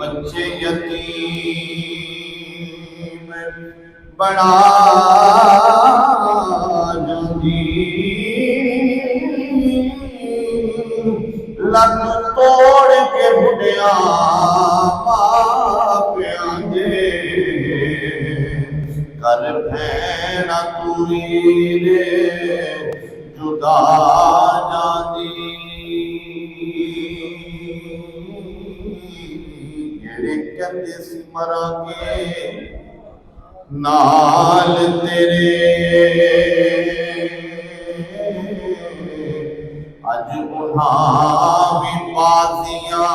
بچے یتیم بڑا جاندی لت توڑ کے بڑھیا ماپیاں دے کر بھینا توئی دے جدا جاندی جڑے کہندے سی مرانگے نال تیرے اج انہاں بھی بازیاں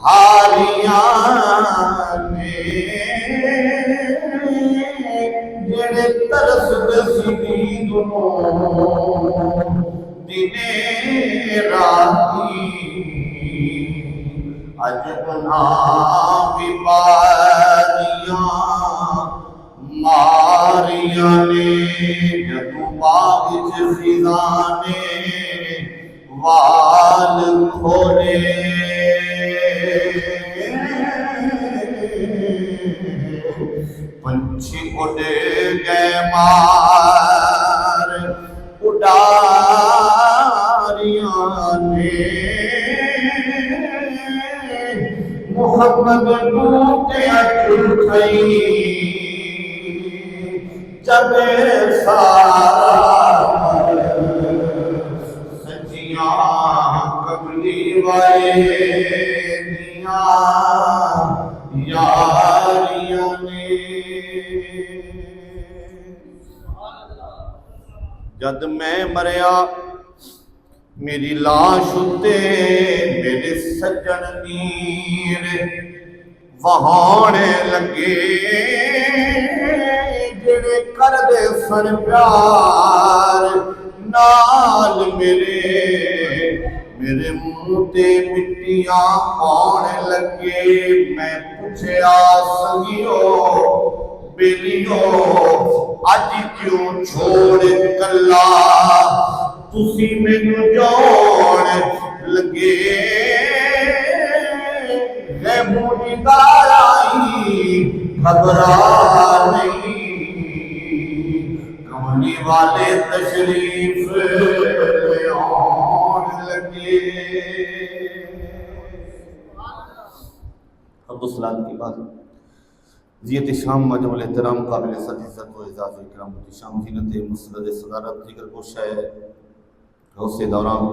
ہاریاں نے جڑے ترسدے سی دنے راتی اج انہاں بھی بازیاں ماریاں نے جدو باغ خزاں نے وال کھولے پنچھی اڑ گئے مار اڈاریاں نے محمد ٹوٹے اٹھئی جب سارا سجیاں قبلی والے دیاں یاریاں نے جد میں مریا میری لاش اتے میرے سجن نیر وہانے لگے جڑے کر دے سن پیار نال میرے منہ تے مٹیاں آنے لگے میں پوچھیا سنگیو بیلیو اج کیوں چھوڑ کلا تسی مینوں جوڑ لگے غیبوں دار آئی گھبرا نہیں کملی والے تشریف لے آن لگے حمد و صلاۃ کی بات زیت شام مجمع الاحترام قابل صد عزت و اعزاز اکرام شام زینت مسند صدارت دیگر گوشہ غوث دوران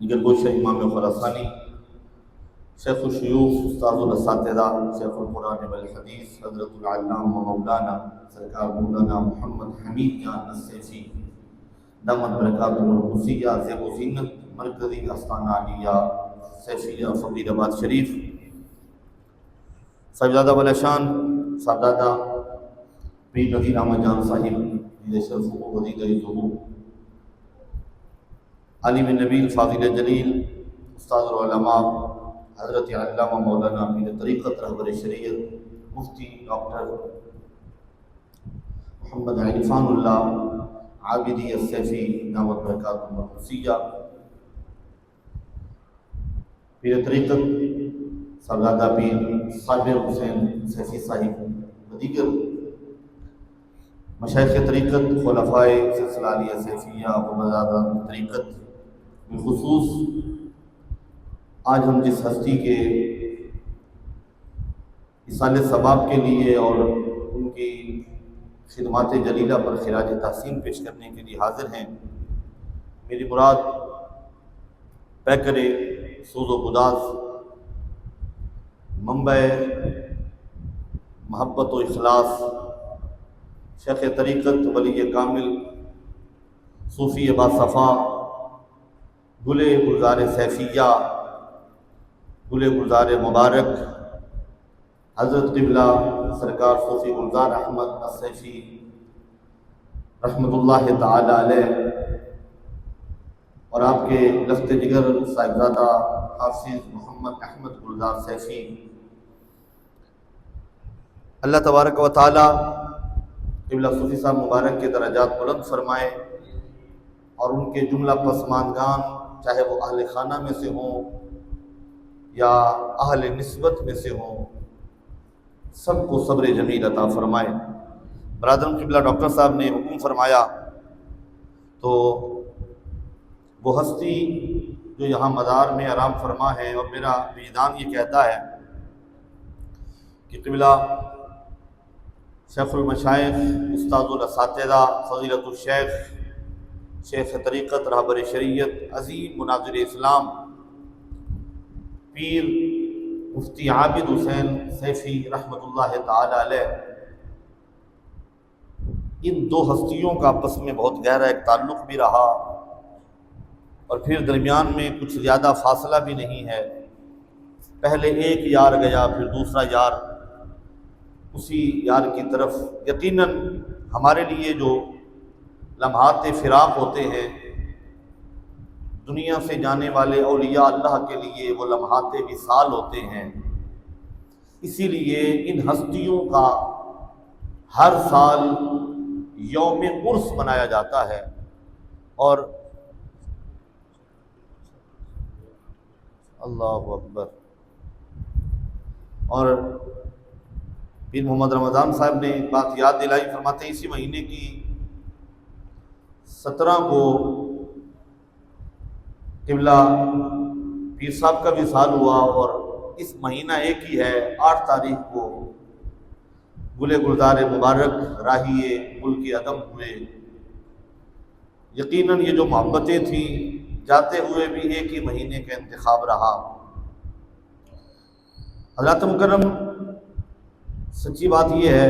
دیگر گوشہ امام خراسانی شیخ الشیوخ استاذ الاساتذہ شیخ القرآن والحدیث حضرت العلامہ مولانا سرکار مولانا محمد حمید جان السیفی دامت برکاتہ القدسیہ زیب و زینت مرکزی آستانہ عالیہ سیفیہ فقیر آباد شریف صاحبزادہ بلشان صاحبزادہ پیر نذیر احمد جان صاحب شرف و وزیر ظہور عالم نبیل فاضل جلیل استاد العلماء حضرت علامہ مولانا پیر طریقت رہبر شریعت مفتی ڈاکٹر محمد عرفان اللہ عابدی السیفی دامت برکاتہ القدسیہ پیر طریقت صاحبزادہ پیر صابر حسین سیفی صاحب و دیگر مشائخ طریقت خلفائے سلسلہ علیہ سیفیہ و مزادان طریقت بالخصوص آج ہم جس ہستی کے اصال ثواب کے لیے اور ان کی خدمات جلیلہ پر خراج تحسین پیش کرنے کے لیے حاضر ہیں میری مراد پیکر سوز و گداز منبع محبت و اخلاص شیخ طریقت ولی کامل صوفی باصفا گل گلزار سیفیہ گل گلزار مبارک حضرت قبلہ سرکار صوفی گلزار احمد السیفی رحمۃ اللہ تعالی علیہ اور آپ کے لخت جگر صاحبزادہ حافظ محمد احمد گلزار سیفی اللہ تبارک و تعالی قبلہ صوفی صاحب مبارک کے درجات بلند فرمائے اور ان کے جملہ پسماندگان چاہے وہ اہل خانہ میں سے ہوں یا اہل نسبت میں سے ہوں، سب کو صبر جمیل عطا فرمائے۔ برادرم قبلہ ڈاکٹر صاحب نے حکم فرمایا تو وہ ہستی جو یہاں مزار میں آرام فرما ہے، اور میرا وجدان یہ کہتا ہے کہ قبلہ شیخ المشائخ استاد الاساتذہ فضیلت الشیخ شیخ طریقت رہبر شریعت عظیم مناظر اسلام پیر مفتی عابد حسین سیفی رحمۃ اللہ تعالی علیہ، ان دو ہستیوں کا آپس میں بہت گہرا ایک تعلق بھی رہا، اور پھر درمیان میں کچھ زیادہ فاصلہ بھی نہیں ہے۔ پہلے ایک یار گیا، پھر دوسرا یار اسی یار کی طرف۔ یقیناً ہمارے لیے جو لمحات فراق ہوتے ہیں، دنیا سے جانے والے اولیاء اللہ کے لیے وہ لمحات وصال ہوتے ہیں۔ اسی لیے ان ہستیوں کا ہر سال یوم عرس منایا جاتا ہے، اور اللہ اکبر، اور پیر محمد رمضان صاحب نے ایک بات یاد دلائی، فرماتے ہیں اسی مہینے کی 17 کو قبلہ پیر صاحب کا وصال ہوا، اور اس مہینہ ایک ہی ہے 8 تاریخ کو گل گلزار مبارک راہی ملک عدم ہوئے۔ یقیناً یہ جو محبتیں تھیں جاتے ہوئے بھی ایک ہی مہینے کا انتخاب رہا۔ حضرات مکرم، سچی بات یہ ہے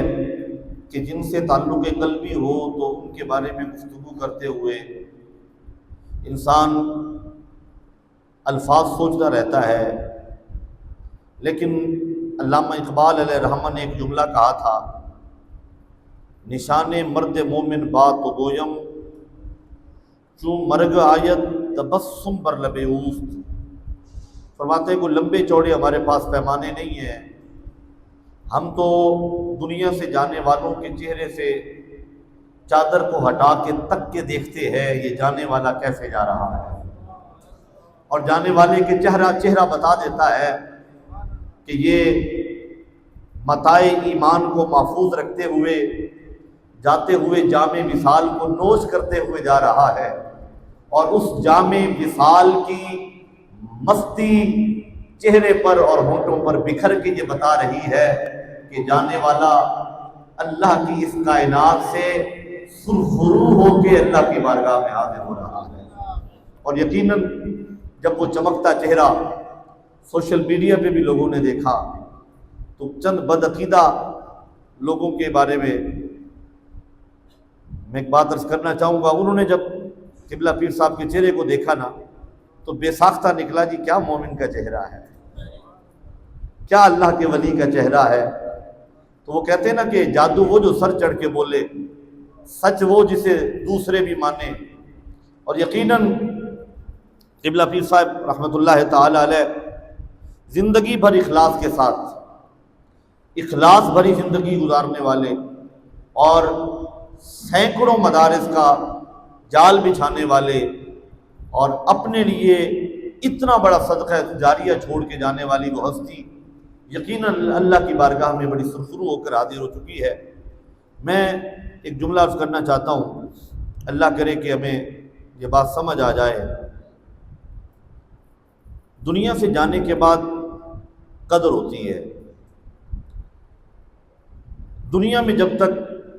کہ جن سے تعلق قلبی ہو تو ان کے بارے میں گفتگو کرتے ہوئے انسان الفاظ سوچتا رہتا ہے، لیکن علامہ اقبال علیہ رحمہ نے ایک جملہ کہا تھا، نشان مرد مومن بات و گویم چون مرگ آیت تبسم بر لب اوست۔ فرماتے ہیں کوئی لمبے چوڑے ہمارے پاس پیمانے نہیں ہیں، ہم تو دنیا سے جانے والوں کے چہرے سے چادر کو ہٹا کے تک کے دیکھتے ہیں یہ جانے والا کیسے جا رہا ہے، اور جانے والے کے چہرہ بتا دیتا ہے کہ یہ متاع ایمان کو محفوظ رکھتے ہوئے جاتے ہوئے جام وصال کو نوش کرتے ہوئے جا رہا ہے، اور اس جام وصال کی مستی چہرے پر اور ہونٹوں پر بکھر کے یہ بتا رہی ہے کہ جانے والا اللہ کی اس کائنات سے سرخرو ہو کے اللہ کی بارگاہ میں حاضر ہو رہا ہے۔ اور یقیناً جب وہ چمکتا چہرہ سوشل میڈیا پہ بھی لوگوں نے دیکھا تو چند بدعقیدہ لوگوں کے بارے میں ایک بات عرض کرنا چاہوں گا۔ انہوں نے جب قبلہ پیر صاحب کے چہرے کو دیکھا نا تو بے ساختہ نکلا، جی کیا مومن کا چہرہ ہے، کیا اللہ کے ولی کا چہرہ ہے۔ تو وہ کہتے ہیں نا کہ جادو وہ جو سر چڑھ کے بولے، سچ وہ جسے دوسرے بھی مانے۔ اور یقیناً قبلہ پیر صاحب رحمۃ اللہ تعالی علیہ زندگی بھر اخلاص کے ساتھ اخلاص بھری زندگی گزارنے والے، اور سینکڑوں مدارس کا جال بچھانے والے، اور اپنے لیے اتنا بڑا صدقہ جاریہ چھوڑ کے جانے والی وہ ہستی یقیناً اللہ کی بارگاہ میں بڑی سرخرو ہو کر حاضر ہو چکی ہے۔ میں ایک جملہ عرض کرنا چاہتا ہوں، اللہ کرے کہ ہمیں یہ بات سمجھ آ جائے۔ دنیا سے جانے کے بعد قدر ہوتی ہے۔ دنیا میں جب تک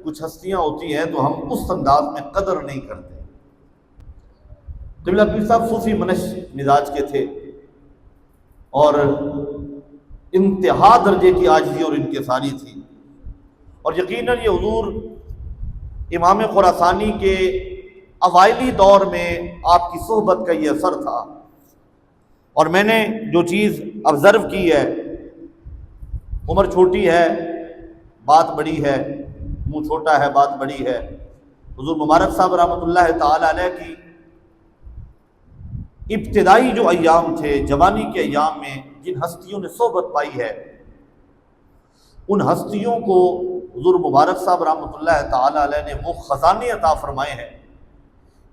کچھ ہستیاں ہوتی ہیں تو ہم اس انداز میں قدر نہیں کرتے۔ قبلہ پیر صاحب صوفی منش مزاج کے تھے، اور انتہا درجے کی عاجزی اور انکساری تھی، اور یقیناً یہ حضور امام خراسانی کے اوائلی دور میں آپ کی صحبت کا یہ اثر تھا۔ اور میں نے جو چیز آبزرو کی ہے، عمر چھوٹی ہے بات بڑی ہے، منہ چھوٹا ہے بات بڑی ہے۔ حضور مبارک صاحب رحمۃ اللہ تعالی علیہ کی ابتدائی جو ایام تھے، جوانی کے ایام میں جن ہستیوں نے صحبت پائی ہے، ان ہستیوں کو حضور مبارک صاحب رحمۃ اللہ تعالی علیہ نے وہ خزانے عطا فرمائے ہیں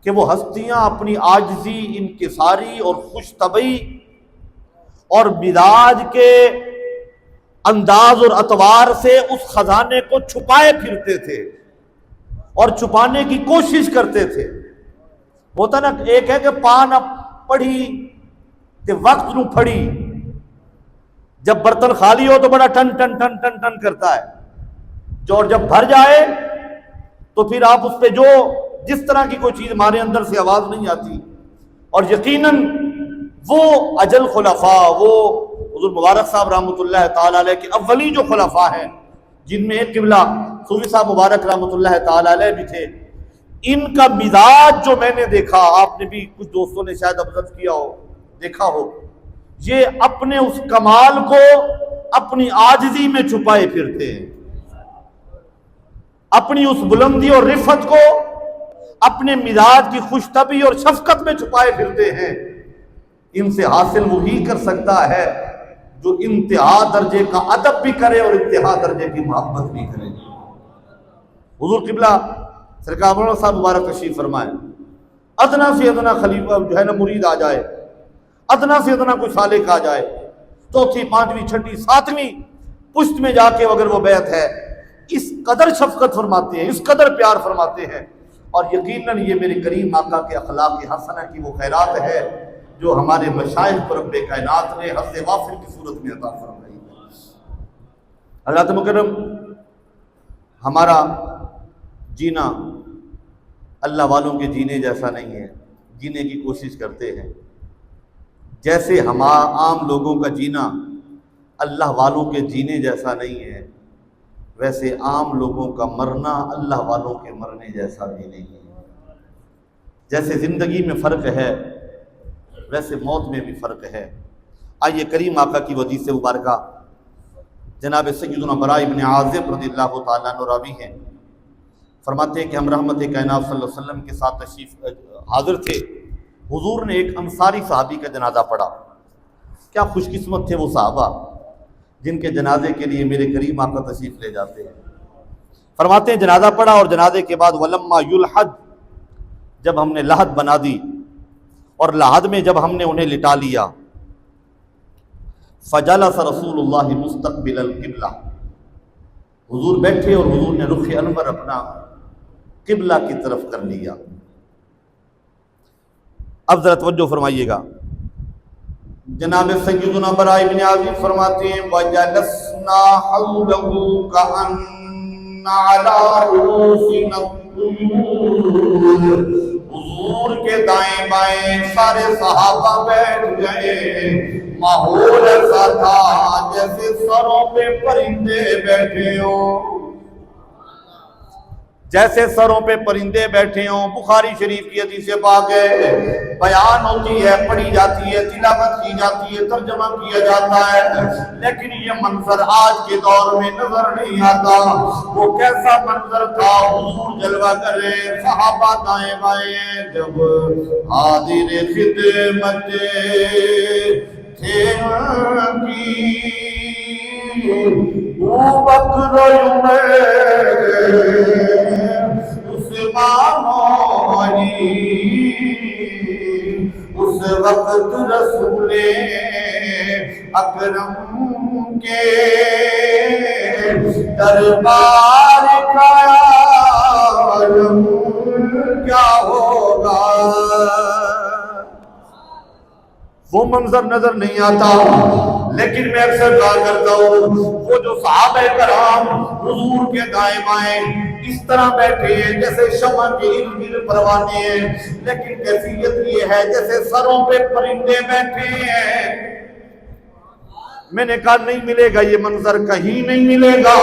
کہ وہ ہستیاں اپنی عاجزی، انکساری اور خوش طبعی اور مزاج کے انداز اور اطوار سے اس خزانے کو چھپائے پھرتے تھے اور چھپانے کی کوشش کرتے تھے. ہوتا نا ایک ہے کہ پان پڑھی تے وقت نو پھڑی، جب برتن خالی ہو تو بڑا ٹن ٹن ٹن ٹن ٹن کرتا ہے، جو اور جب بھر جائے تو پھر آپ اس پہ جو جس طرح کی کوئی چیز ہمارے اندر سے آواز نہیں آتی. اور یقیناً وہ اجل خلفاء، وہ حضور مبارک صاحب رحمۃ اللہ تعالی علیہ کے اولی جو خلفاء ہیں، جن میں ایک قبلہ صوفی صاحب مبارک رحمۃ اللہ تعالی علیہ بھی تھے، ان کا مزاج جو میں نے دیکھا، آپ نے بھی کچھ دوستوں نے شاید ابزرو کیا ہو، دیکھا ہو، یہ اپنے اس کمال کو اپنی عاجزی میں چھپائے پھرتے ہیں، اپنی اس بلندی اور رفعت کو اپنے مزاج کی خوش طبعی اور شفقت میں چھپائے پھرتے ہیں. ان سے حاصل وہی کر سکتا ہے جو انتہا درجے کا ادب بھی کرے اور انتہا درجے کی محبت بھی کرے. حضور قبلہ سرکار مولانا صاحب مبارک تشریف فرمائے، ادنا سے ادنا خلیفہ جو ہے نا مرید آ جائے، ادنا سے ادنا کوئی سالک آ جائے، چوتھی پانچویں چھٹی ساتویں پشت میں جا کے اگر وہ بیعت ہے، اس قدر شفقت فرماتے ہیں، اس قدر پیار فرماتے ہیں. اور یقیناً یہ میرے کریم آقا کے اخلاق حسنہ کی وہ خیرات ہے جو ہمارے مشائخ کو رب کائنات نے حظ وافر کی صورت میں عطا فرمائی. حضرات مکرم، ہمارا جینا اللہ والوں کے جینے جیسا نہیں ہے. جینے کی کوشش کرتے ہیں جیسے عام لوگوں کا جینا اللہ والوں کے جینے جیسا نہیں ہے، ویسے عام لوگوں کا مرنا اللہ والوں کے مرنے جیسا بھی نہیں ہے. جیسے زندگی میں فرق ہے ویسے موت میں بھی فرق ہے. آئیے کریم آقا کی حدیث مبارکہ جناب سیدنا براء بن عازب رضی اللہ تعالیٰ عنہ راوی ہیں، فرماتے ہیں کہ ہم رحمت کائنات صلی اللہ علیہ وسلم کے ساتھ تشریف حاضر تھے. حضور نے ایک انصاری صحابی کا جنازہ پڑھا. کیا خوش قسمت تھے وہ صحابہ جن کے جنازے کے لیے میرے کریم آقا تشریف لے جاتے ہیں. فرماتے ہیں جنازہ پڑھا اور جنازے کے بعد ولما یلحد، جب ہم نے لحد بنا دی اور لحد میں جب ہم نے انہیں لٹا لیا، فجلس رسول اللہ مستقبل القبلہ، حضور بیٹھے اور حضور نے رخ انور اپنا قبلہ کی طرف کر لیا. اب ذرا توجہ فرمائیے گا، جناب سیدنا براء بن عازب فرماتے ہیں وَجَلَسْنَا حَوْلَهُ كَأَنَّ عَلَىٰ رُؤُوسِنَا الطُّيُورُ، حضور کے دائیں بائیں سارے صحابہ بیٹھ گئے. ماحول ایسا تھا جیسے سروں پہ پرندے بیٹھے ہوں، جیسے سروں پہ پرندے بیٹھے ہوں. بخاری شریف کی حدیث پاک ہے، بیان ہوتی ہے، پڑھی جاتی ہے، تلاوت کی جاتی ہے، ترجمہ کیا جاتا ہے، لیکن یہ منظر آج کے دور میں نظر نہیں آتا. وہ کیسا منظر تھا، حضور جلوہ کر رہے، صحابہ دائیں بائیں، جب حاضر خدمت تھے بکر عمر عثمان اس وقت رسول اکرم کے دربار کا عالم کیا ہوگا. وہ منظر نظر نہیں آتا، لیکن میں اکثر کہا کرتا ہوں وہ جو صحابہ کرام حضور کے دائیں بائیں اس طرح بیٹھے ہیں جیسے شمع کے ارد گرد پروانے ہیں، لیکن کیفیت یہ ہے جیسے سروں پہ پرندے بیٹھے ہیں. میں نے کہا نہیں ملے گا یہ منظر، کہیں نہیں ملے گا.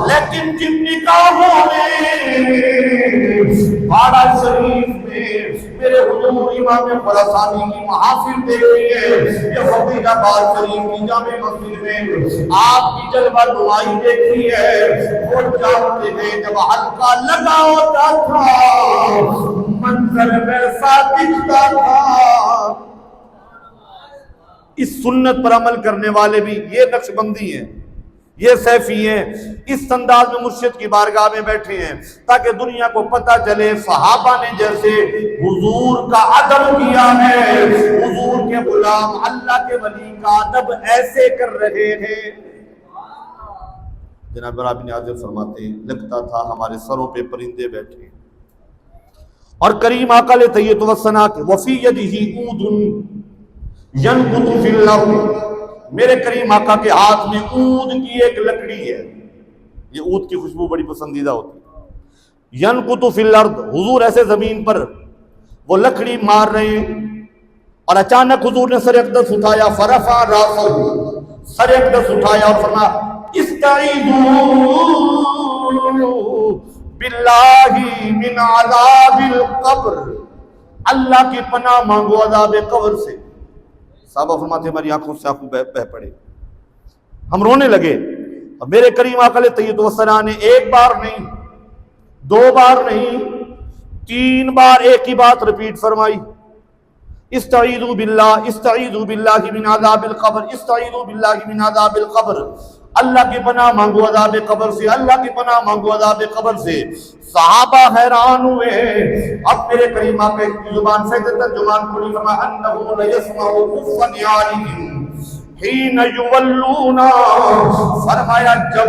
لیکن جن نکاحوں میں باڑہ شریف میں میرے حضور امام خراسانی کی محافل دیکھی ہے، یہ فقیر آباد شریف کی جامع مسجد میں آپ کی جلوہ نمائی دیکھی ہے، وہ جانتے ہیں جب حلقہ لگا ہوتا تھا منظر ویسا دکھتا تھا. اس سنت پر عمل کرنے والے بھی یہ نقش بندی ہیں، یہ سیفی ہیں، اس انداز میں مرشد کی بارگاہ میں بیٹھے ہیں تاکہ دنیا کو پتہ چلے صحابہ نے جیسے حضور کا ادب کیا ہے، حضور کے کے غلام اللہ کے ولی کا ادب ایسے کر رہے ہیں. جناب برا بن عازب فرماتے ہیں لگتا تھا ہمارے سروں پہ پرندے بیٹھے ہیں. اور کریم آقا علیہ تحیۃ و ثنا کے وفی یدہ عود ینبت فی الارض، میرے کریم آقا کے ہاتھ میں عود کی ایک لکڑی ہے. یہ عود کی خوشبو بڑی پسندیدہ ہوتی ہے. ینبت فی الارض، حضور ایسے زمین پر وہ لکڑی مار رہے ہیں اور اچانک حضور نے سر اقدس اٹھایا، فرفع راسہ، سر اقدس اٹھایا اور فرمایا استعیذوا باللہ من عذاب القبر، اللہ کی پناہ مانگو عذاب قبر سے. صحابہ فرماتے ہماری آنکھوں سے آنکھوں بہہ پڑے، ہم رونے لگے. اور میرے کریم آقا علیہ تحیۃ و ثنا نے ایک بار نہیں، دو بار نہیں، 3 بار ایک ہی بات ریپیٹ فرمائی، استعیذوا باللہ من عذاب القبر، استعیذوا باللہ من عذاب القبر، اللہ کی پناہ مانگو عذاب قبر سے، اللہ کی پناہ مانگو عذاب قبر سے. صحابہ حیران ہوئے. اب میرے کریم آقا کی زبان سے ترجمان کھلی، فرمایا انہ لیسمع خف نعالہم حین یولون، فرمایا جب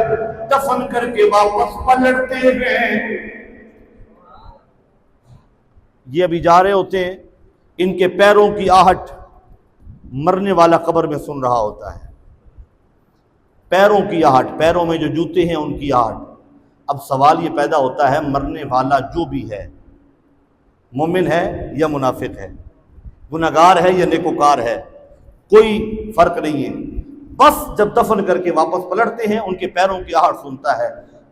دفن کر کے واپس پلٹتے ہیں. یہ ابھی جا رہے ہوتے ہیں، ان کے پیروں کی آہٹ مرنے والا قبر میں سن رہا ہوتا ہے. پیروں کی آہٹ، پیروں میں جو جوتے ہیں ان کی آہٹ. اب سوال یہ پیدا ہوتا ہے مرنے والا جو بھی ہے، مومن ہے یا منافق ہے، گناہگار ہے یا نیکوکار ہے، کوئی فرق نہیں ہے. بس جب دفن کر کے واپس پلٹتے ہیں ان کے پیروں کی آہٹ سنتا ہے.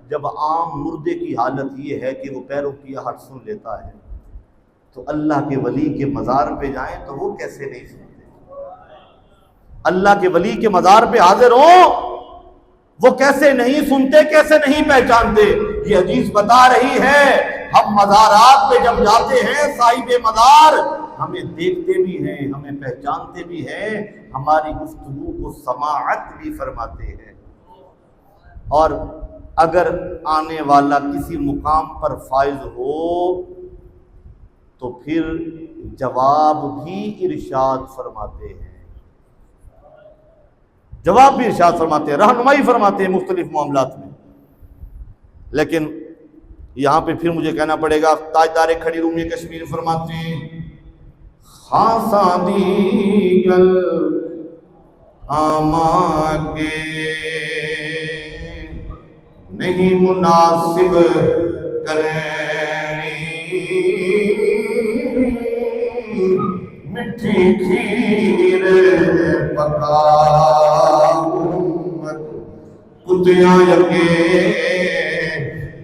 جب عام مردے کی حالت یہ ہے کہ وہ پیروں کی آہٹ سن لیتا ہے، تو اللہ کے ولی کے مزار پہ جائیں تو وہ کیسے نہیں سنتے؟ اللہ کے ولی کے مزار پہ حاضر ہوں، وہ کیسے نہیں سنتے، کیسے نہیں پہچانتے؟ یہ حدیث بتا رہی ہے ہم مزارات پہ جب جاتے ہیں صاحب مزار ہمیں دیکھتے بھی ہیں، ہمیں پہچانتے بھی ہیں، ہماری گفتگو کو سماعت بھی فرماتے ہیں. اور اگر آنے والا کسی مقام پر فائز ہو تو پھر جواب بھی ارشاد فرماتے ہیں، جواب بھی ارشاد فرماتے ہیں، رہنمائی فرماتے ہیں مختلف معاملات میں. لیکن یہاں پہ پھر مجھے کہنا پڑے گا، تاجدار کھڑی رومی کشمیر فرماتے ہیں خاصا دیگل آما کے نہیں مناسب کرنی، مٹھی کھیر پکا امت کتیاں یکے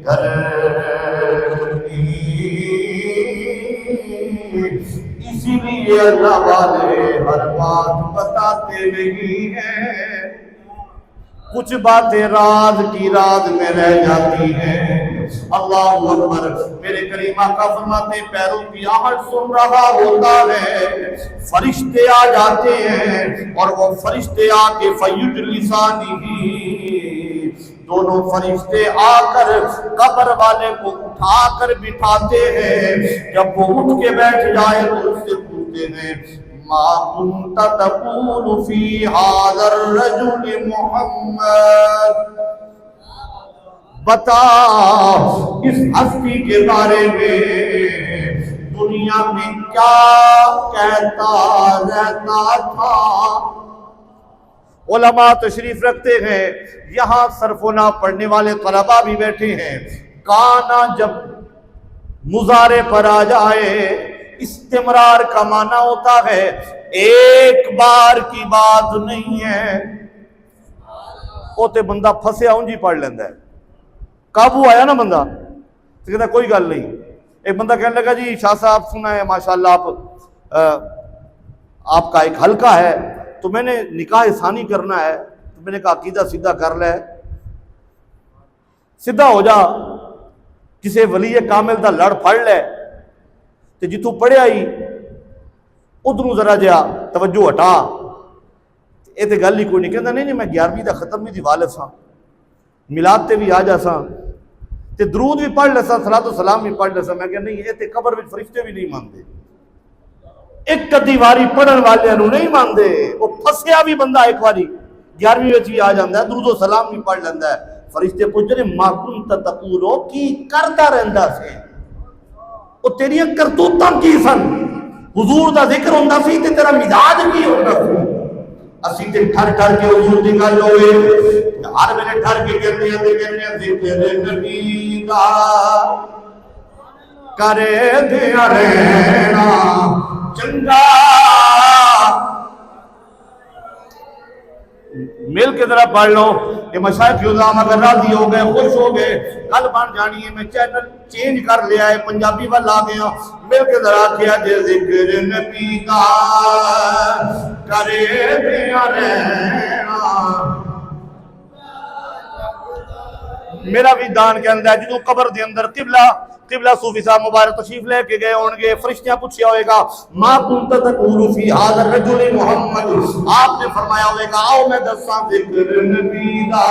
گھرنی. اسی لیے اللہ والے ہر بات بتاتے نہیں ہیں، کچھ باتیں راز کی راز میں رہ جاتی ہیں. اللہ اکبر. میرے کریم آقا فرماتے پیروں کی آہٹ سن رہا ہوتا ہے، فرشتے آ جاتے ہیں اور وہ فرشتے آ کے فیجلسانی، دونوں فرشتے آ کر قبر والے کو اٹھا کر بٹھاتے ہیں. جب وہ اٹھ کے بیٹھ جائے تو اس سے پوچھتے ہیں ما كنت تقول في هذا الرجل محمد، بتا اس ہستی کے بارے میں دنیا میں کیا کہتا رہتا تھا. علماء تشریف رکھتے ہیں، یہاں صرف و نحو پڑھنے والے طلباء بھی بیٹھے ہیں. کانا جب مضارع پر آ جائے استمرار کا معنی ہوتا ہے ایک بار کی بات نہیں ہے. وہ تے بندہ پھنسیا انجی پڑھ لیندہ ہے، قابو آیا نا بندہ تو کہتا ہے کوئی گل نہیں. ایک بندہ کہنے لگا جی شاہ صاحب سنا ہے ماشاءاللہ آپ کا ایک حلقہ ہے تو میں نے نکاح ثانی کرنا ہے. تو میں نے کہا عقیدہ سیدھا کر لے، سیدھا ہو جا، کسے ولی کامل دا لڑ پھڑ لے تے جتوں پڑھے آئی ادھروں ذرا جہا توجہ ہٹا. یہ تو گل ہی کوئی نہیں. کہتا نہیں میں 11ویں دا ختم بھی دی والد سا، میلاد تے بھی آ جا سا تے درود بھی پڑھ لے سا، صلاۃ و سلام بھی پڑھ لے سا. میں کہ نہیں یہ تے قبر وچ فرشتے بھی نہیں مانتے. ایک کدی واری پڑھن والے نہیں مانتے، وہ پھسیا بھی بندہ ایک واری 11ویں وچ بھی آ جاتا ہے، درود و سلام بھی پڑھ لینا ہے، فرشتے پوچھتے ہیں ما کنت تقول کی کرتا رہندا سی، وہ تیریاں کرتوتاں کی سن، حضور دا ذکر ہوندا سی تے تیرا مزاج کی ہوندا سی؟ اسی تے ٹھر ٹھر کے حضور دی گل ہوئے، ہر ویلے ٹھر کے کہندے ہیں ذکر نبی دا کرے دیا رہنا چنگا۔ مل کے ذرا پڑھ لو کہ مشائخ عظام اگر راضی ہو گئے، خوش ہو گئے، کل بن جانی ہے۔ میں چینل چینج کر لیا ہے، پنجابی وال آ گیا، مل کے ذرا کیا جے ذکر نبی دا کرے دیا رہنا۔ میرا وجدان کہندا ہے جدوں قبر دے اندر قبلہ صوفی صاحب مبارک تشریف لے کے گئے ہون گے، فرشتیاں پوچھیا ہوئے گا ما کنت تقول فی ھذا الرجل محمد، آپ نے فرمایا ہوئے گا آؤ میں دساں ذکر نبی دا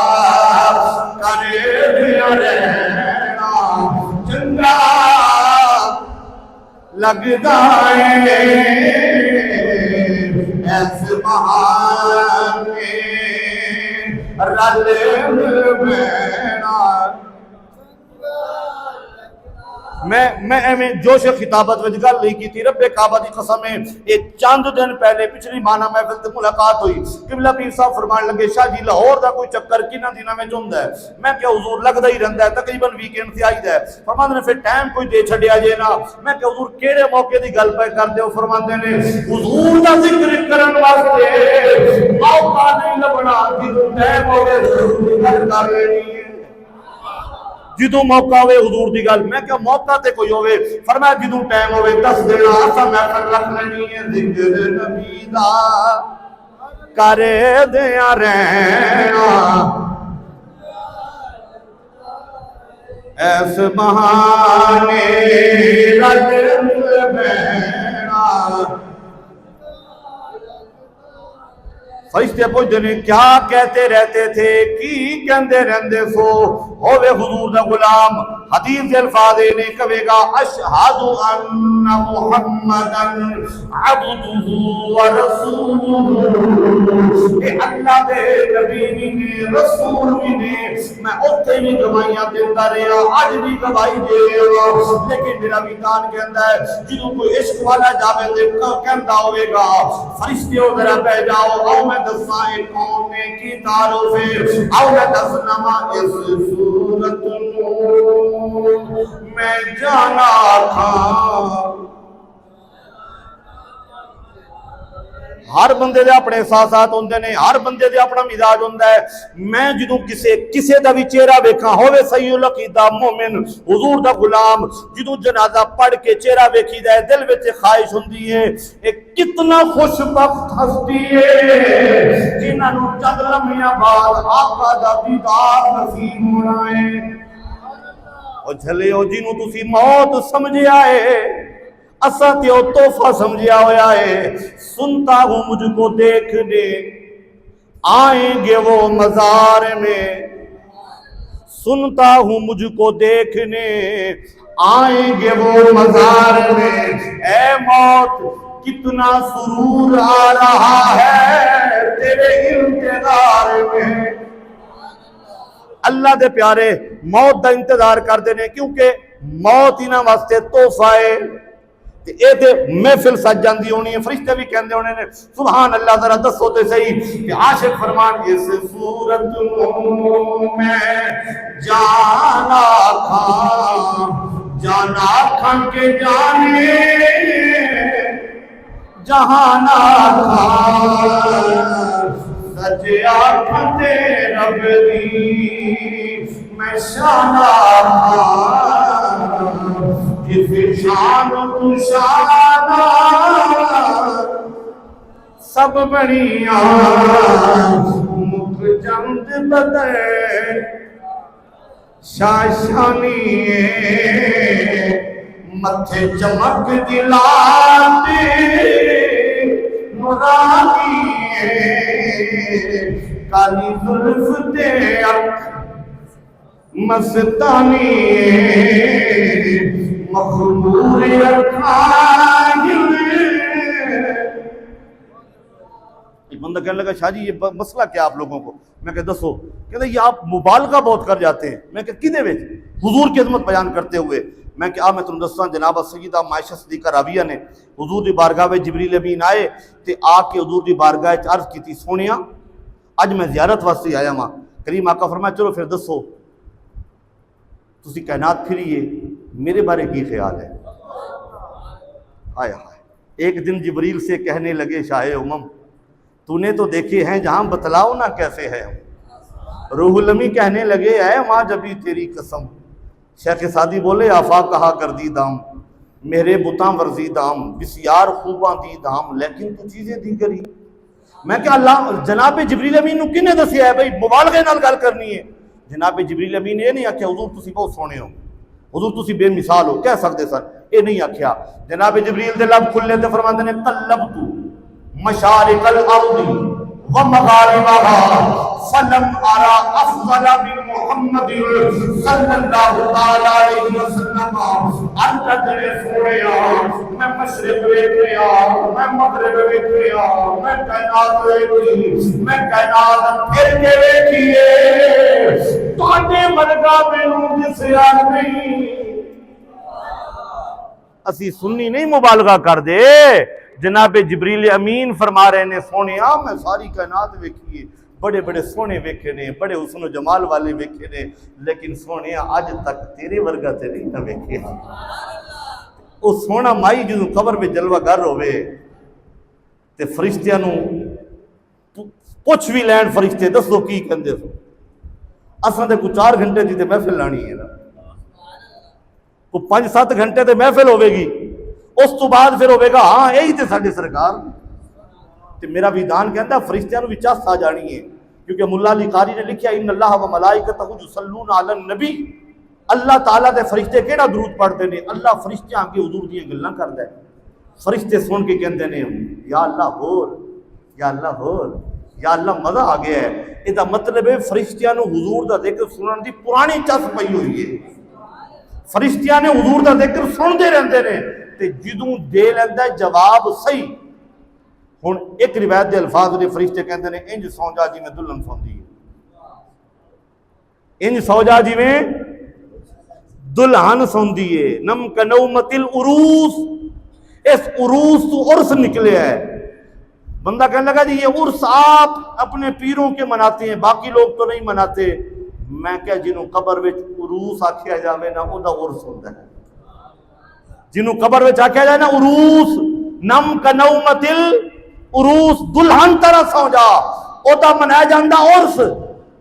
کرے دیا رہنا چنگا لگدا ہے ایس بہانے رل بینا۔ میں ایویں جوش خطابت وچ گل نہیں کی تھی، رب کعبہ دی قسم ہے ایک چند دن پہلے پچھلی مانا محفل تے ملاقات ہوئی، قبلہ پیر صاحب فرمان لگے شاہ جی لاہور دا کوئی چکر کنہ دنوں میں ہوندا ہے؟ میں کہ حضور لگدا ہی رہندا ہے، تقریباً ویکینڈ سے آئیدا ہے۔ فرماندے نے پھر ٹائم کوئی دے چھڈیا جے نا؟ میں کہ حضور کیڑے موقع دی گل پہ کردے ہو؟ فرماندے نے حضور دا ذکر کرن واسطے موقع نہیں لبنا، جدوں ٹائم ہوے حضور دی گل کر لینی ہے، جدوں موقع ہوئے حضور دی گل۔ میں کہ موقع تے کوئی ہوئے؟ فرمایا جدوں ٹائم ہوئے دس دینا، اساں محفل رکھ لینی ہے ذکر نبی دا کرے دیا رہنا ایس بہانے رل بینا۔ فرشتے پوچھتے ہیں کیا کہتے رہتے تھے، کی کہندے رہندے سو؟ ہووے حضور دا غلام حدیث کے الفاظ نے کہے گا اشہد ان محمدا عبدہ ورسولہ، اے اللہ دے نبی بھی نے رسول بھی نے۔ میں اتھے بھی گواہیاں دیتا رہا، اج بھی گواہی دے رہا، لیکن میرا وجدان کہندا ہے جدوں کوئی عشق والا جاوے تے کہندا ہوئے گا فرشتے ہو ذرا بہ جاؤ، آؤ میں دساں اے کون نے کی تعارف ہے، آؤ میں دسنا اس صورت میں جانا تھا۔ ہر بندے دے اپنے احساسات ہوندے نے، ہر بندے دے اپنا مزاج ہوندا ہے۔ میں جدوں کسے دا بھی چہرہ ویکھاں، ہووے صحیح العقیدہ مومن حضور دا غلام، جدوں جنازہ پڑھ کے چہرہ ویکھیدا ہے دل وچ خواہش ہوندی ہے ایک کتنا خوش بخت ہستی ہے جنہاں نوں چند لمحیاں بعد آقا دا دیدار نصیب ہونا ہے۔ او جھلیو جنوں تسی موت سمجھیا ہے، اساں تے او تحفہ سمجھیا ہویا ہے۔ سنتا ہوں مجھ کو دیکھنے آئیں گے وہ مزار میں، سنتا ہوں مجھ کو دیکھنے آئیں گے وہ مزار میں۔ اے موت کتنا سرور آ رہا ہے تیرے انتظار میں۔ اللہ دے پیارے موت دا انتظار کر دینے، کیونکہ موت ہی نہ واسطے تحفہ ہے۔ اے تے محفل سج جاندی ہونی ہے، فرشتے بھی کہندے ہونے نے سبحان اللہ۔ ذرا دسو تے صحیح کہ عاشق فرمان اس صورت میں جانا کھان کے جانے جہانا تھا، سجے آکھتے رب دی میں شانہ تھا، جس شان تو شانہ سب بڑیاں مکھ جند بدے شاشانی متھے چمک دلاتے نورانی کالی زلف تے اکھ مستانی مخمور اکھاں ایک بندہ کہنے لگا شاہ جی یہ مسئلہ کیا آپ لوگوں کو؟ میں کہ دسو، کہتے یہ آپ مبالغہ بہت کر جاتے ہیں۔ میں کہ کدے وچ؟ حضور کی عظمت بیان کرتے ہوئے۔ میں کہ میں تم دساں جناب سیدہ عائشہ صدیقہ راویہ نے حضور دی بارگاہ وچ جبریل امین آئے تے آ کے حضور دی بارگاہ وچ عرض کیتی سونیا اج میں زیارت واسطے آیا ہاں۔ کریم آقا فرمایا چلو پھر دسو تسی کائنات پھریے میرے بارے کی خیال ہے؟ آیا ایک دن جبریل سے کہنے لگے شاہ امم تو نے تو دیکھے ہیں جہاں، بتلاؤ نا کیسے ہے ہم۔ روح الامی کہنے لگے اے ماں جبھی تیری قسم، شیخ سعدی بولے آفا کہا کردی دام میرے بتاں ورزی دام بسیار خوباں دی دام لیکن تو چیزیں دی کری۔ میں کہ اللہ جناب جبریل امین نو کنے دسیا ہے بھائی مبالغے نال گل کرنی ہے؟ جناب جبریل امین یہ نہیں آکھیا حضور تسی بہت سونے ہو، حضور تسی بے مثال ہو، کہہ سکتے سر، یہ نہیں آکھیا۔ جناب جبریل دے لب کھلے تے فرماندے نے قلبت مشارق الارض ومغاربها فلم ارى افضل من محمد صلی اللہ علیہ وسلم۔ انت تیرے سوڑیا میں مشرق ویکھیا میں مغرب ویکھیا میں کائنات ویکھی میں کائنات پھر کے ویکھیے تواڈے ورگا مینوں دسیا نہیں۔ اسی سنی نہیں مبالغہ کر دے، جناب جبریل امین فرما رہے نے سونیا میں ساری کائنات ویکھیے، بڑے بڑے سونے ویکھے نے، بڑے حسن و جمال والے ویکھے نے، لیکن سونیا اج تک تیرے ورگا تے نہیں نہ ویکھے۔ او سونا مائی جدوں قبر میں جلوہ گر ہوئے تے فرشتیاں نو پوچھ بھی لین فرشتے دسو کی کہندے سو، اساں تے کوئی 4 گھنٹے دی تے محفل لانی ہے نا، کوئی 5-7 گھنٹے تے محفل ہوے گی، اس تو بعد پھر ہوئے گا ہاں یہی تے ساڈے سرکار تے میرا ویدان کہندا فرشتیاں نو بھی چس آ جانی ہے، کیونکہ مولا علی قاری نے لکھیا ان اللہ و ملائکتہ یصلون علی النبی، اللہ تعالیٰ دے فرشتے کیڑا درود پڑھتے ہیں؟ اللہ فرشتے آ کے حضور دیاں گلاں کردا ہے، فرشتے سن کے کہندے نے یا اللہ ہور یا اللہ ہور یا اللہ مزہ آ گیا ہے۔ یہ مطلب ہے فرشتیاں نو حضور دا ذکر سنن دی پرانی چس پئی ہوئی ہے، فرشتیاں نے حضور دا ذکر سنتے رہندے نے تے جدوں دے لیندا جواب صحیح۔ ہن ایک روایت دے الفاظ نے فرشتے کہندے نے انج سو جا جی میں دلہن سوندی ہے، انج سو جا جی میں دلہن سوندی ہے، نم کنومت العروس، اس عروس تو عرس نکلے ہے۔ بندہ کہنے لگا جی یہ عرس آپ اپنے پیروں کے مناتے ہیں باقی لوگ تو نہیں مناتے۔ میں کہا جنہوں قبر وچ عروس آکھیا جاوے نا او دا عرس ہوتا ہے، جنہوں قبر وچ آکھیا جائے نا عروس، نم کنومت العروس دلہن طرح سو جا او دا منایا جاندہ عرس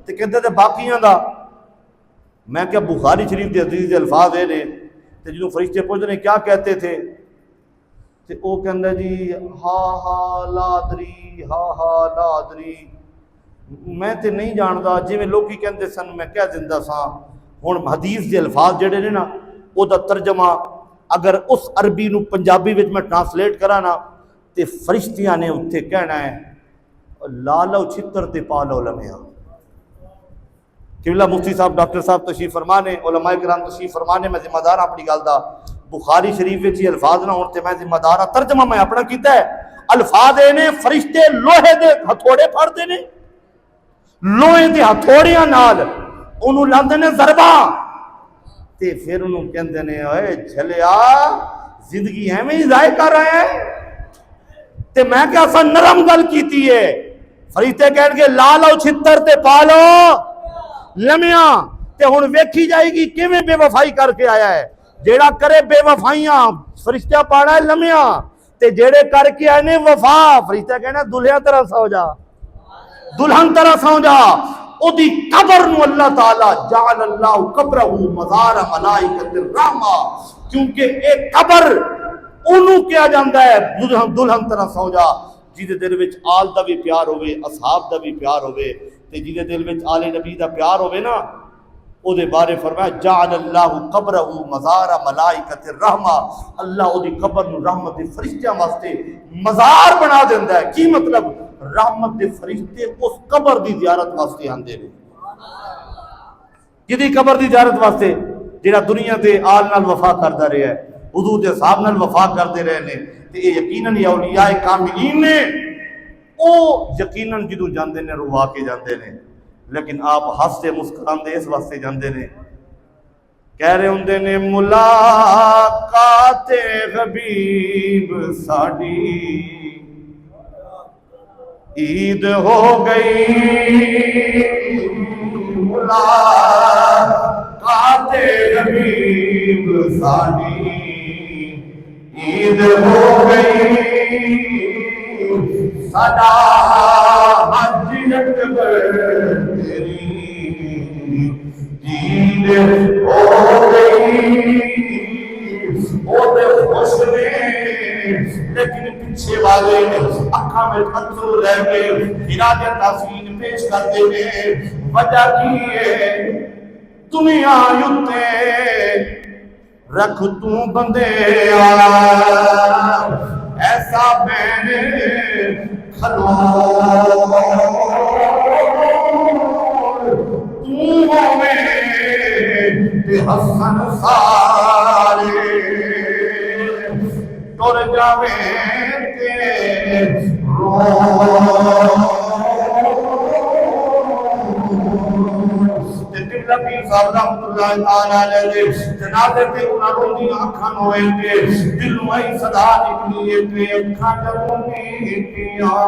تے کہتے تھے باقیاں دا۔ میں کہا بخاری شریف دے عزیز الفاظ ہے نے تے جنہوں فرشتے پوچھتے ہیں کیا کہتے تھے تے او کہندے جی ہا ہا لا ادری ہا ہا لا ادری، میں تے نہیں جاندا جی میں لوکی کہندے سن میں کہہ دیندا سا۔ ہن حدیث دے الفاظ جڑے نے نا او دا ترجمہ اگر اس عربی نو پنجابی وچ میں ٹرانسلیٹ کراں نا تے فرشتیاں نے اتھے کہنا ہے لا لو چھتر تے پا لو لمیا۔ قبلہ مفتی صاحب ڈاکٹر صاحب تشریف فرمانے، علماء کرام تشریف فرمانے، میں ذمہ دار اپنی گل دا، بخاری شریف وچ یہ الفاظ نہ ہون تے میں ذمہ دار ہاں، ترجمہ میں اپنا کیتا ہے۔ الفاظ نے فرشتے لوہے دے ہتھوڑے پھڑتے نے، لوہے دے ہتھوڑیاں نال انہوں لاندے نے ضرباں تے پھر انہوں کہندے نے اے جھلیا زندگی ایویں ہی ضائع کر رہے ہیں تے میں کیا سا نرم گل کیتی ہے۔ فرشتے کہن گے لا لو چھتر تے پا لو لمیاں تے ہن ویکھی جائے گی کیویں بے وفائی کر کے آیا ہے۔ جیڑا کرے بے وفائیاں فرشتہ پاڑا ہے لمیاں تے جیڑے کر کے آئے نے وفا فرشتہ کہنا دلہیا طرح سو جا دلہن طرح سو جا۔ او دی قبر نو اللہ تعالی جعل اللہ قبرہ مزار ملائکۃ الرحمہ، کیونکہ ایک قبر انہوں کیا جاندہ ہے دلہن طرح سو جا جیدے دل وچ آل دا بھی پیار ہوئے اصحاب دا بھی پیار ہوئے تے جیدے دل وچ آل نبی دا پیار ہوئے نا او دے بارے فرمایا جعل اللہ قبرہ مزار ملائکۃ الرحمہ، اللہ او دی قبر نو رحمت دے فرشتیاں واسطے مزار بنا دیندہ ہے۔ کی مطلب رحمت دے فرشتے اس قبر دی زیارت واسطے آندے نے۔ کدی قبر دی زیارت واسطے جڑا دنیا دے آل نال وفا کردا رہیا ہے، حضور دے صحاب نال وفا کردے رہے نے تے یہ یقیناً یہ اولیاء کاملین نے وہ یقیناً جدوں جاندے نے روا کے جاندے نے، لیکن آپ ہنستے مسکراندے اس واسطے جاندے نے، کہہ رہے ہوندے نے ملاقات حبیب ساڈی عید ہو گئی، ملاقات حبیب ساڈی عید ہو گئی، سدا حج اکبر تیری عید ہو گئی۔ وہ تے خوش نے لیکن پیچھے والے اکھاں میں اتھرو رہ گئے، خراج تحسین پیش کرتے ہیں، وجہ کی ہے دنیا یوتے رکھ تو بندے ایسا میں کھلو حسن سارے ٹر جاوے رو پیر صاحب رحمت اللہ تعالیٰ علیہ جنازے تے انہاں روندی اکھاں ہوئے تے دل میں صدا نکلی تے اکھاں جلوندی تیاں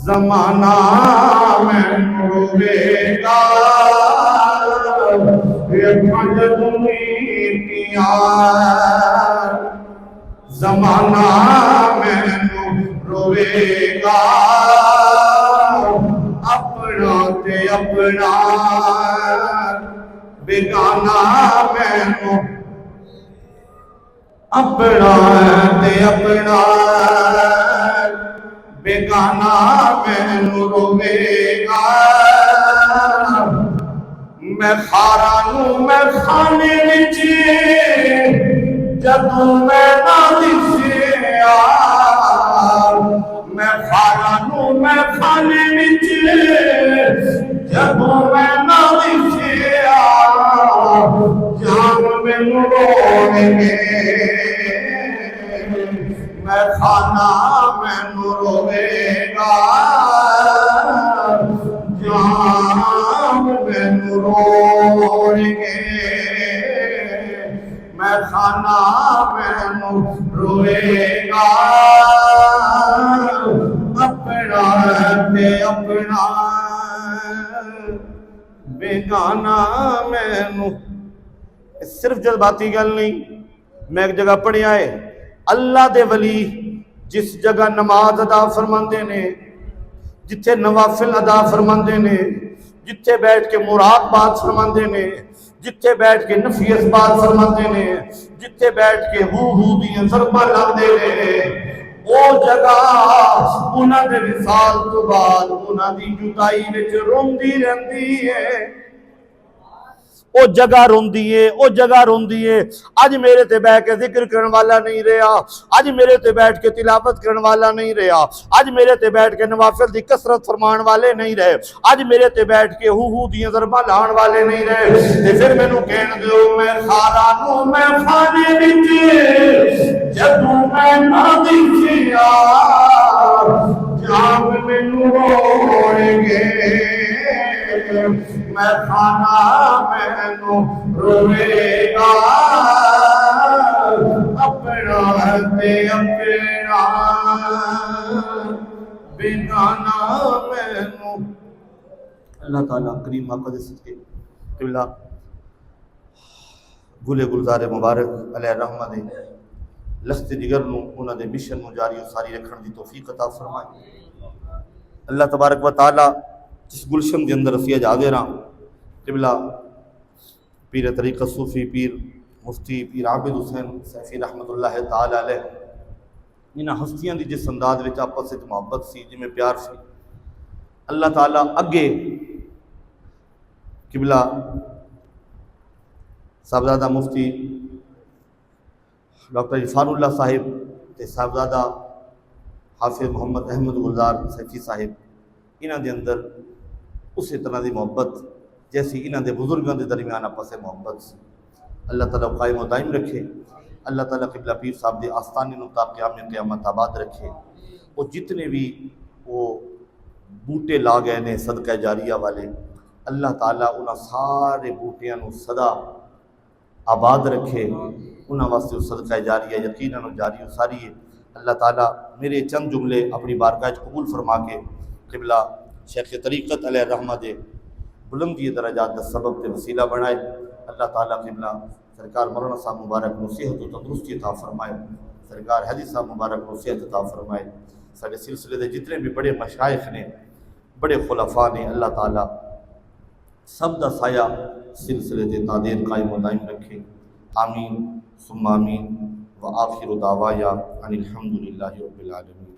زمانہ میں روے گا اکھاں جلوندی تیاں زمانہ میں روے گا اپنا تے اپنا بیگانہ مینوں اپنا تے اپنا بیگانہ مینوں روے گا میں خاراں میں خانے وچ جدوں میں نہ دسیا میں خاراں میں خانے وچ جدوں میں نہ دسیا جان مینوں رونے میں کھانا مینوں روے گا جان مینوں رونے میں کھانا مینوں روے گا اپنا تے اپنا بیگانہ مینوں۔ صرف جذباتی گل نہیں، میں ایک جگہ پڑھیا ہے اللہ دے ولی جس جگہ نماز ادا فرماندے نے، جتھے نوافل ادا فرماندے نے، جتھے بیٹھ کے مراد بات فرماندے نے، جتھے بیٹھ کے نفی اثبات فرماندے نے، جتھے بیٹھ کے ہو دیاں ضرباں لاندے نے، وہ جگہ انہاں دے وصال تو بعد انہاں دی جدائی وچ روندی رہندی ہے۔ او جگہ روندی ہے، او جگہ روندی ہے۔ اج میرے تے بیٹھ کے ذکر کرن والا نہیں رہا، اج میرے تے بیٹھ کے تلاوت کرن والا نہیں رہا، اج میرے تے بیٹھ کے نوافل دی کثرت فرمان والے نہیں رہے، اج میرے تے بیٹھ کے ہو دیاں ضرباں لان والے نہیں رہے۔ تے پھر مینوں کہن دیو میں خاراں نوں میں خانے وچ جدوں میں نہ دسیا جان مینوں رونے گے میں کھانا مینوں روے گا اپنا تے اپنا بیگانہ مینوں۔ اللہ تعالیٰ کریم آقا دے صدقے قبلہ گلے گلزار مبارک علیہ الرحمہ دے لخت جگر نوں انہاں دے مشن نوں جاری و ساری رکھن دی توفیق عطا فرمائے۔ اللہ تبارک و تعالیٰ جس گلشن دے اندر اسی اج حاضر ہاں قبلہ پیر طریقہ صوفی پیر مفتی پیر عابد حسین سیفی رحمت اللہ تعالی علیہ انہاں ہستیاں دی جس انداز وچ آپس وچ محبت سی جی میں پیار سی اللہ تعالیٰ اگے قبلہ صاحبزادہ مفتی ڈاکٹر عرفان اللہ صاحب تے صاحبزادہ حافظ محمد احمد گلزار سیفی صاحب انہاں دے اندر اسی طرح دی محبت جیسی انہاں دے بزرگاں دے درمیان آپس سے محبت سی۔ اللہ تعالیٰ قائم و دائم رکھے، اللہ تعالیٰ قبلہ پیر صاحب دے آستانے نوں تا قیام قیامت آباد رکھے، وہ جتنے بھی وہ بوٹے لا گئے نے صدقہ جاریہ والے، اللہ تعالیٰ انہاں سارے بوٹیاں نو سدا آباد رکھے، انہاں واسطے وہ صدقہ جاریہ یقیناً وہ جاری و ساری ہے۔ اللہ تعالیٰ میرے چند جملے اپنی بارگاہ قبول فرما کے قبلہ شیخ طریقت علیہ الرحمہ دے بلندی درجات دا سبب تے وسیلہ بنائے۔ اللہ تعالیٰ قبلہ سرکار مولانا صاحب مبارک نو صحت و تندرستی عطا فرمائے، سرکار حدیث صاحب مبارک نو صحت عطا فرمائے، سارے سلسلے دے جتنے بھی بڑے مشائخ نے، بڑے خلفاء نے، اللہ تعالیٰ سب دا سایہ سلسلے دے تعدیر قائم و دائم رکھے، آمین ثم آمین، وآخر دعوایا ان الحمدللہ رب العالمین۔